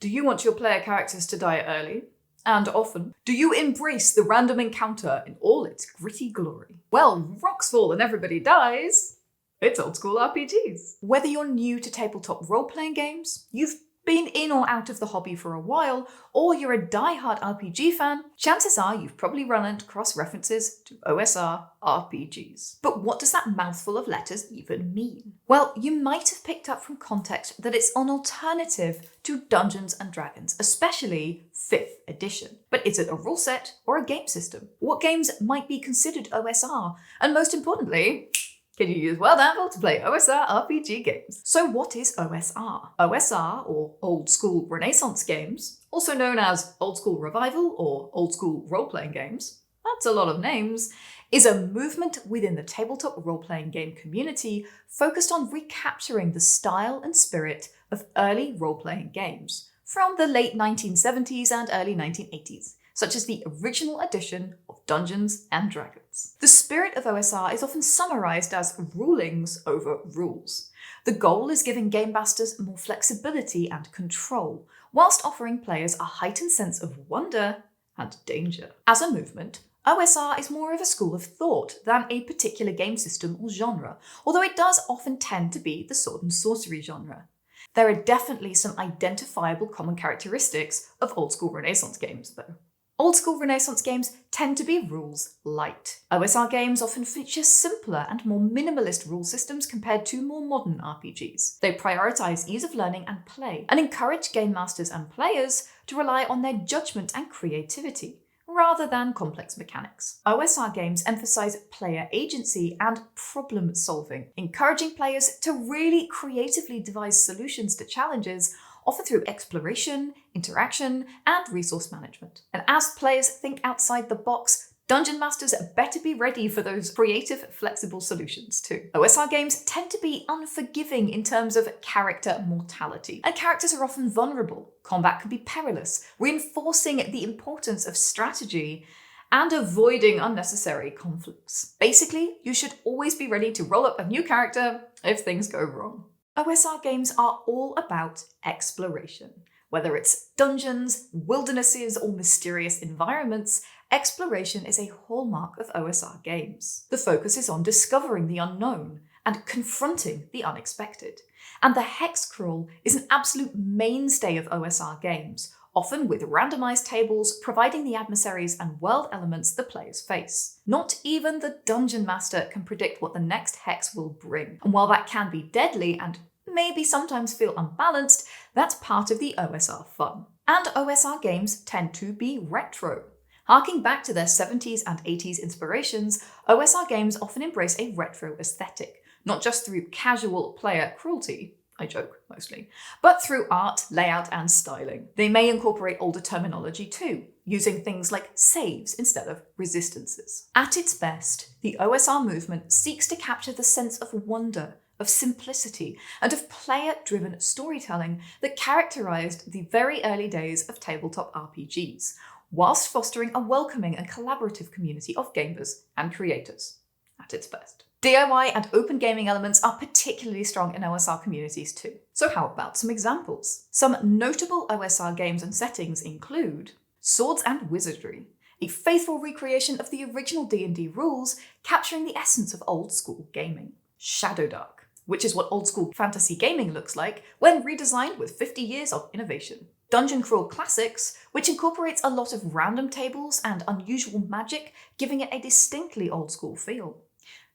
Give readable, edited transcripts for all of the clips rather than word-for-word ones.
Do you want your player characters to die early and often? Do you embrace the random encounter in all its gritty glory? Well, rocks fall and everybody dies. It's old school RPGs. Whether you're new to tabletop role-playing games, you've been in or out of the hobby for a while, or you're a die-hard RPG fan, chances are you've probably run across references to OSR RPGs. But what does that mouthful of letters even mean? Well, you might have picked up from context that it's an alternative to Dungeons & Dragons, especially 5th edition. But is it a rule set or a game system? What games might be considered OSR? And most importantly, can you use World Anvil to play OSR RPG games? So what is OSR? OSR, or Old School Renaissance games, also known as Old School Revival or Old School Role-Playing Games, that's a lot of names, is a movement within the tabletop role-playing game community focused on recapturing the style and spirit of early role-playing games from the late 1970s and early 1980s, such as the original edition of Dungeons & Dragons. The spirit of OSR is often summarised as rulings over rules. The goal is giving game masters more flexibility and control, whilst offering players a heightened sense of wonder and danger. As a movement, OSR is more of a school of thought than a particular game system or genre, although it does often tend to be the sword and sorcery genre. There are definitely some identifiable common characteristics of old school Renaissance games, though. Old school Renaissance games tend to be rules light. OSR games often feature simpler and more minimalist rule systems compared to more modern RPGs. They prioritise ease of learning and play, and encourage game masters and players to rely on their judgment and creativity, rather than complex mechanics. OSR games emphasise player agency and problem solving, encouraging players to really creatively devise solutions to challenges, often through exploration, interaction, and resource management. And as players think outside the box, dungeon masters better be ready for those creative, flexible solutions too. OSR games tend to be unforgiving in terms of character mortality, and characters are often vulnerable. Combat can be perilous, reinforcing the importance of strategy and avoiding unnecessary conflicts. Basically, you should always be ready to roll up a new character if things go wrong. OSR games are all about exploration. Whether it's dungeons, wildernesses, or mysterious environments, exploration is a hallmark of OSR games. The focus is on discovering the unknown and confronting the unexpected. And the hex crawl is an absolute mainstay of OSR games, often with randomized tables providing the adversaries and world elements the players face. Not even the dungeon master can predict what the next hex will bring, and while that can be deadly and maybe sometimes feel unbalanced, that's part of the OSR fun. And OSR games tend to be retro. Harking back to their 70s and 80s inspirations, OSR games often embrace a retro aesthetic, not just through casual player cruelty, I joke mostly, but through art, layout, and styling. They may incorporate older terminology too, using things like saves instead of resistances. At its best, the OSR movement seeks to capture the sense of wonder, of simplicity, and of player-driven storytelling that characterized the very early days of tabletop RPGs, whilst fostering a welcoming and collaborative community of gamers and creators at its best. DIY and open gaming elements are particularly strong in OSR communities too. So how about some examples? Some notable OSR games and settings include Swords and Wizardry, a faithful recreation of the original D&D rules, capturing the essence of old school gaming. Shadowdark, which is what old school fantasy gaming looks like when redesigned with 50 years of innovation. Dungeon Crawl Classics, which incorporates a lot of random tables and unusual magic, giving it a distinctly old school feel.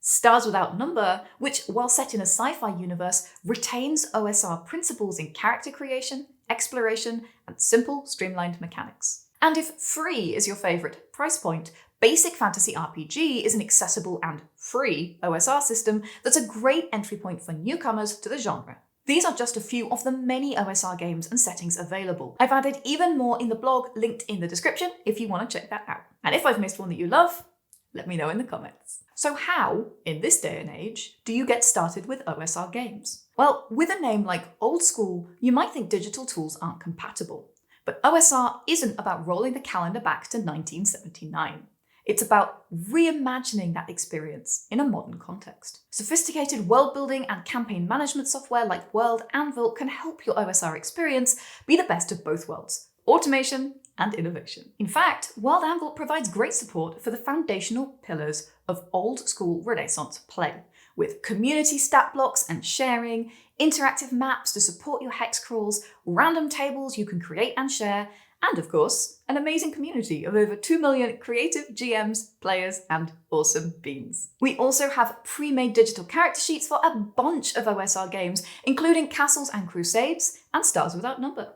Stars Without Number, which, while set in a sci-fi universe, retains OSR principles in character creation, exploration, and simple, streamlined mechanics. And if free is your favourite price point, Basic Fantasy RPG is an accessible and free OSR system that's a great entry point for newcomers to the genre. These are just a few of the many OSR games and settings available. I've added even more in the blog, linked in the description if you want to check that out. And if I've missed one that you love, let me know in the comments. So how, in this day and age, do you get started with OSR games? Well, with a name like Old School, you might think digital tools aren't compatible. But OSR isn't about rolling the calendar back to 1979. It's about reimagining that experience in a modern context. Sophisticated world building and campaign management software like World Anvil can help your OSR experience be the best of both worlds: automation and innovation. In fact, World Anvil provides great support for the foundational pillars of old school Renaissance play, with community stat blocks and sharing, interactive maps to support your hex crawls, random tables you can create and share, and of course, an amazing community of over 2 million creative GMs, players, and awesome beans. We also have pre-made digital character sheets for a bunch of OSR games, including Castles and Crusades and Stars Without Number.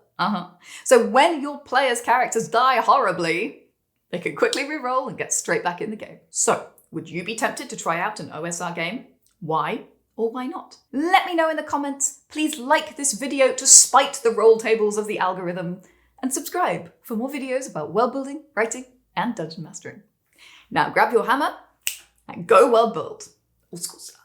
So when your players' characters die horribly, they can quickly reroll and get straight back in the game. So, would you be tempted to try out an OSR game? Why or why not? Let me know in the comments. Please like this video to spite the roll tables of the algorithm, and subscribe for more videos about world building, writing, and dungeon mastering. Now grab your hammer and go world build. Old school style.